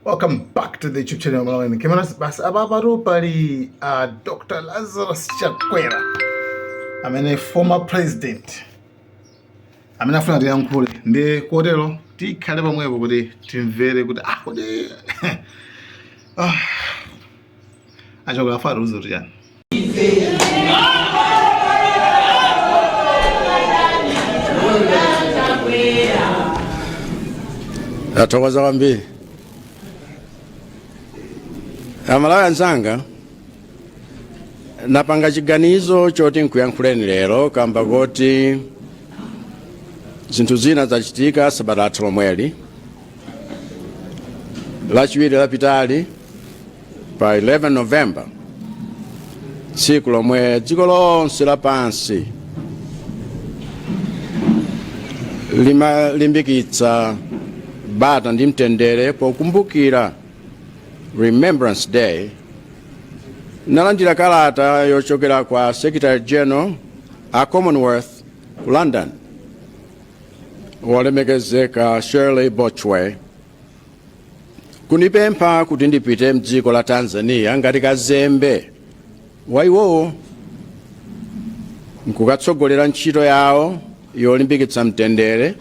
Welcome back to the YouTube channel. Bas ababaru pali Dr. Lazarus Chakwera. A former president. Afuna ayankhula ndi kotero tikhale pamwepo kuti timvere kuti kuti Achakwera afara uzuri yani. Athokoza kwambiri. Amalawi anzanga napanga chiganizo choti nkuyankhuleni lero kamba kuti zinthu zina zachitika sabata lomweli lachiwiri lapitali pa 11 November tsiku lomwe dziko lonse lapansi limalimbikitsa bata ndi mtendere pokumbukira Remembrance Day. Nalandira kalata yochokera kwa Secretary General a Commonwealth ku London wolemekezeka Shirley Bochwe kunipempha kuti ndipite mdziko la Tanzania ngati kazembe wa iwowo nkukatsogolera ntchito yawo yolimbikitsa mtendere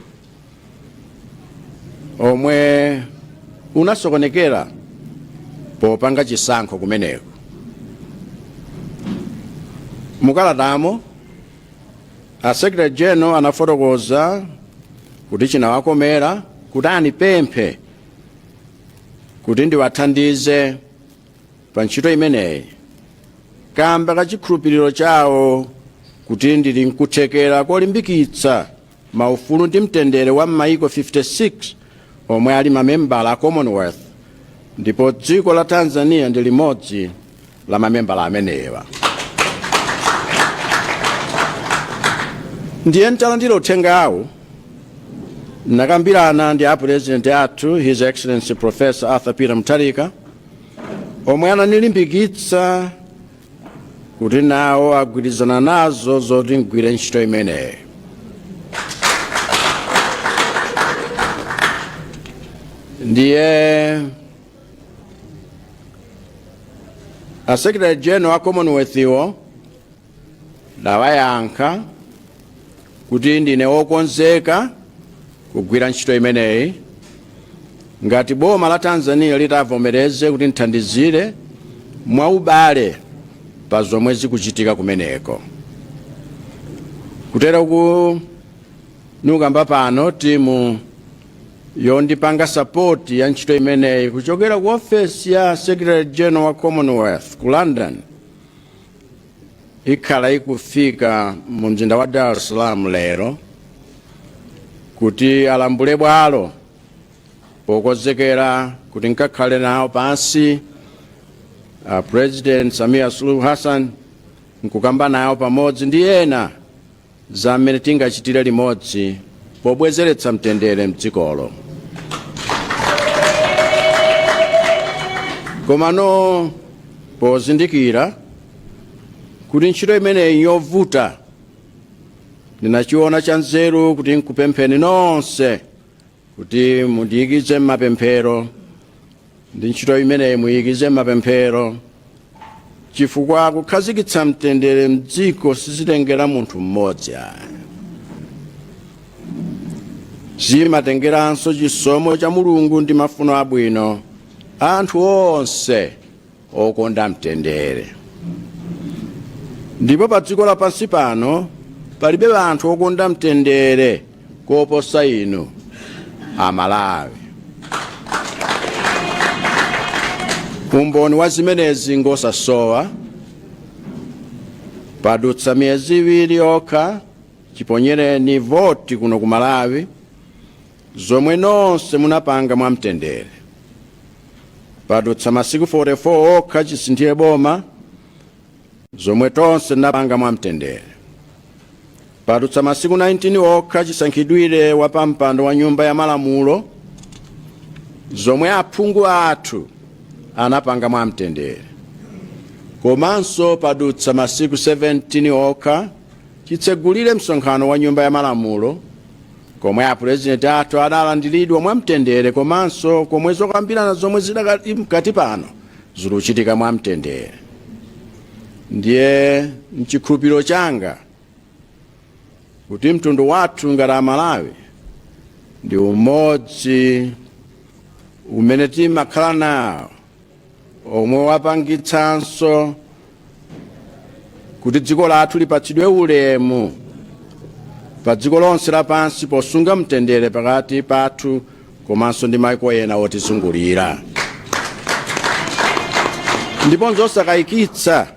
omwe unasokonekera popanga chisankho kumeneko. Mukalatamo a Secretary General anafotokoza kuti chinawakomera kuti anipemphe kuti ndiwathandize pa ntchito imeneyi kamba kachikhulupiriro chawo kuti ndili nkuthekera kolimbikitsa maufulu ndi mtendere wa maiko 56 omwe ali mamembala a Commonwealth, ndipo dziko la Tanzania ndi limodzi la mamembala amenewa. Ndiye ntalandira uthengawo nakambirana ndi a President athu His Excellency Professor Arthur Peter Mutharika omwe ananilimbikitsa kuti nawo agwirizana nazo zoti ngwire ntchito imeneyi. Ndiye a Secretary General wa Commonwealth iwo nawayankha kuti ndine wokonzeka kugwira ntchito imeneyi ngati boma la Tanzania litavomereze kuti nthandizire mwaubale pa zomwe zikuchitika kumeneko. Kutero nukamba pano timu yondipanga support ya ntchito imeneyi kuchokera ku office ya Secretary General wa Commonwealth ku London ikhala ikufika mu mzinda wa Dar es Salaam lero kuti alambule bwalo pokonzekera kuti nkakhale nawo pansi President Samia Suluhu Hassan nkukamba nawo pamodzi ndi ena za mmene tingachitire limodzi pobwezeretsa mtendere mdzikolo. Komano pozindikira kuti ntchito imeneyi yovuta ndinachiona chanzeru kuti nkupempheni nonse kuti mundiyikize m'mapemphero ndi ntchito imeneyi muyikize m'mapemphero chifukwa kukhazikitsa mtendere mdziko sizitengera munthu mmodzi zimatengeranso chisomo cha Mulungu ndi mafuno abwino anthu onse okonda mtendere. Ndipo pa dziko lapansi pano palibe anthu okonda mtendere koposa inu Amalawi. Umboni wa zimenezi ngosasowa padutsa miyezi iwiri okha chiponyereni voti kuno ku Malawi zomwe nonse munapanga mwa mtendere. Padutsa masiku 44 okha chisinthire boma zomwe tonse napanga mwa mtendere. Padutsa masiku 19 okha chisankhidwire wa pampando wa nyumba ya malamulo zomwe aphungu athu anapanga mwa mtendere. Komanso padutsa masiku 17 okha chitsegulire msonkhano wa nyumba ya malamulo komwe apurezidenti athu adalandiridwa mwamtendere komanso komwe zokambirana zomwe zidakali mkati pano zikuchitika mwamtendere. Ndiye mchikhulupiriro changa kuti mtundu wathu ngati Amalawi ndi umodzi umene timakhala nawo omwe wapangitsanso kuti dziko lathu lipatsidwe ulemu pa dziko lonse lapansi posunga mtendere pakati pathu komanso ndi mayiko ena otizungulira. Ndipo nzosakayikitsa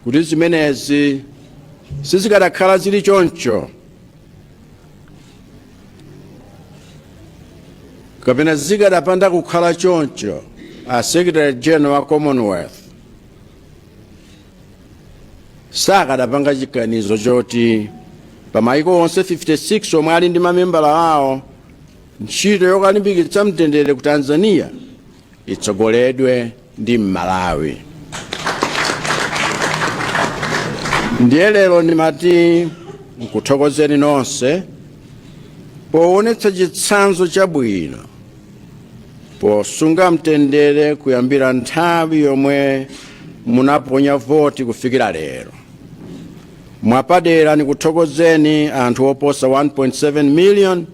kuti zimenezi sizikadakhala zili choncho kapena zikadapanda kukhala choncho, a Secretary General wa Commonwealth sakadapanga chiganizo choti pa mayiko onse 56 omwe ali ndi mamembala awo ntchito yokalimbikitsa mtendere ku Tanzania itsogoledwe ndi Malawi. Ndiye lero ndimati nkuthokozeni nonse poonetsa chitsanzo chabwino posunga mtendere kuyambira nthawi yomwe munaponya voti kufikira lero. Mwapadera nikuthokozeni anthu oposa 1.7 million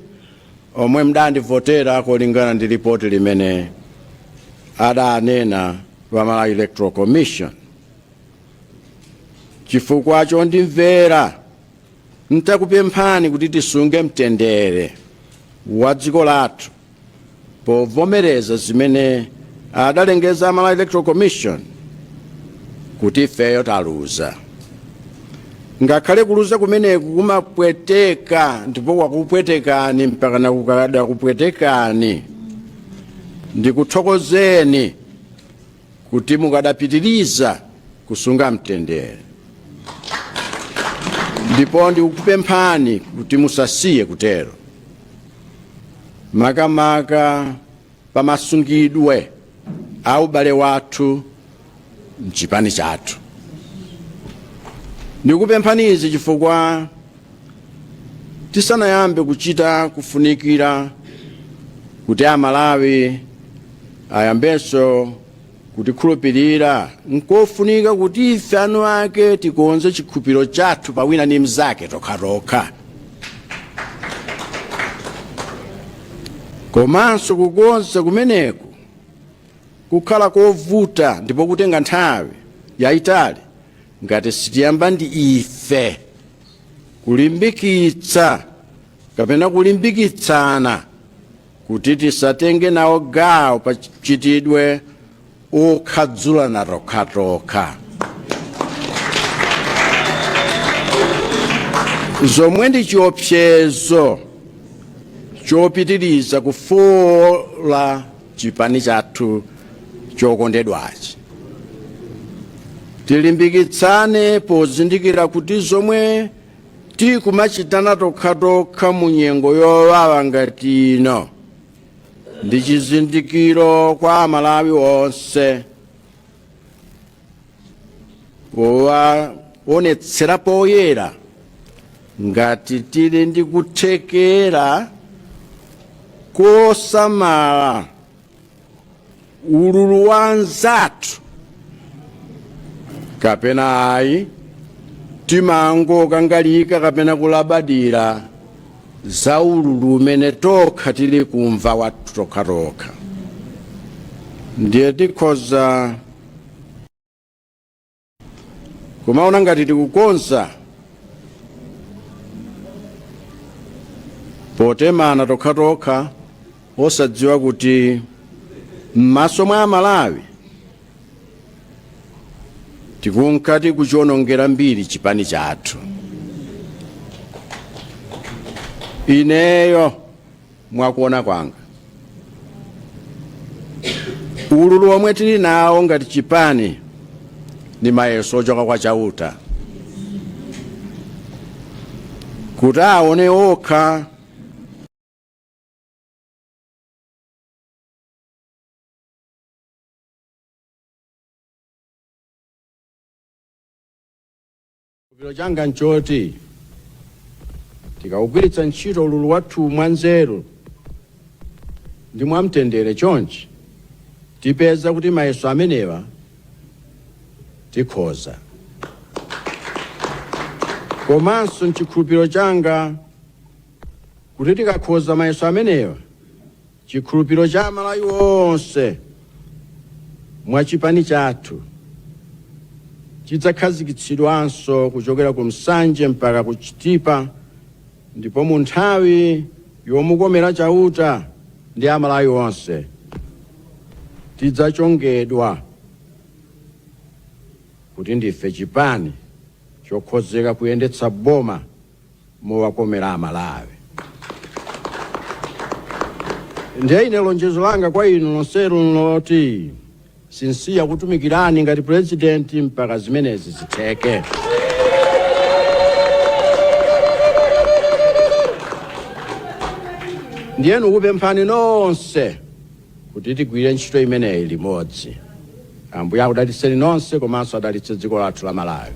omwe mdandivotera kulingana ndi ripoti limene adanena wa Malawi Electoral Commission. Chifukwa chondimvera ntakupemphani kuti tisunge mtendere wa dziko lathu povomereza zimene adalengeza Malawi Electoral Commission kuti ifeyo taluza. Ngakhale kuluza kumeneku kumapweteka ndipo kwakupwetekani mpaka nakukada kupwetekani, ndikuthokozeni kuti mukadapitiriza kusunga mtendere. Ndipo ndikupemphani kuti musasiye kutero, makamaka pamasungidwe au ubale wathu mchipani chathu. Ndikupemphani izi chifukwa tisanayambe kuchita kufunikira kuti Amalawi ayambenso kutikhulupirira, nkofunika kuti ife anu ake tikonze chikhulupiriro chathu pa wina ndi mnzake tokhatokha. Komanso kukonza kumeneku kukhala kovuta ndipo kutenga nthawi yayitali ngati sitiyamba ndi ife kulimbikitsa kapena kulimbikitsana kuti tisatenge nawo gawo pa chitidwe okhadzulana tokhatokha. Zomwe ndi chiopsezo chopitiriza kufola chipani chathu chokondedwachi. Tilimbikitsane pozindikira kuti zomwe tikumachitana tokhatokha mu nyengo yowawa ngati ino ndi chizindikiro kwa Amalawi onse powaonetsera poyera ngati tili ndi kuthekera kosamala ululu wa anzathu kapena ayi timangokangalika kapena kulabadira za ululu umene tokha tili kumva wathu tokhatokha. Ndiye tikhoza kumaona ngati tikukonza potemana tokhatokha osadziwa kuti m'maso mwa Amalawi tikunkati kuchionongera mbiri chipani chathu. Ineyo mwakuona kwanga ululu omwe tili nawo ngati chipani ni mayeso ochoka kwa chauta kuti aone okha changa nchoti tikawugwiritsa ntchito ululu wathu mwanzeru ndi mwamtendere chonchi tipeza kuti mayeso amenewa tikhoza. Komanso nchikhulupiriro changa kuti tikakhoza mayeso amenewa, chikhulupiriro cha Amalawi onse mwachipani chathu chidzakhazikitsidwanso kuchokera ku Msanje mpaka ku Chitipa, ndipo mu nthawi yomukomera chauta ndi Amalawi onse tidzachongedwa kuti ndife chipani chokhozeka kuyendetsa boma mowakomera Amalawi. Ndiye ine lonjezo langa kwa inu nonsenu loti sinsiya kutumikirani ngati president mpaka zimenezi zitheke. Ndiyenu kupemphani nonse kuti tigwire ntchito imeneyi limodzi. Ambuye akudalitseni nonse komanso adalitse dziko lathu la Malawi.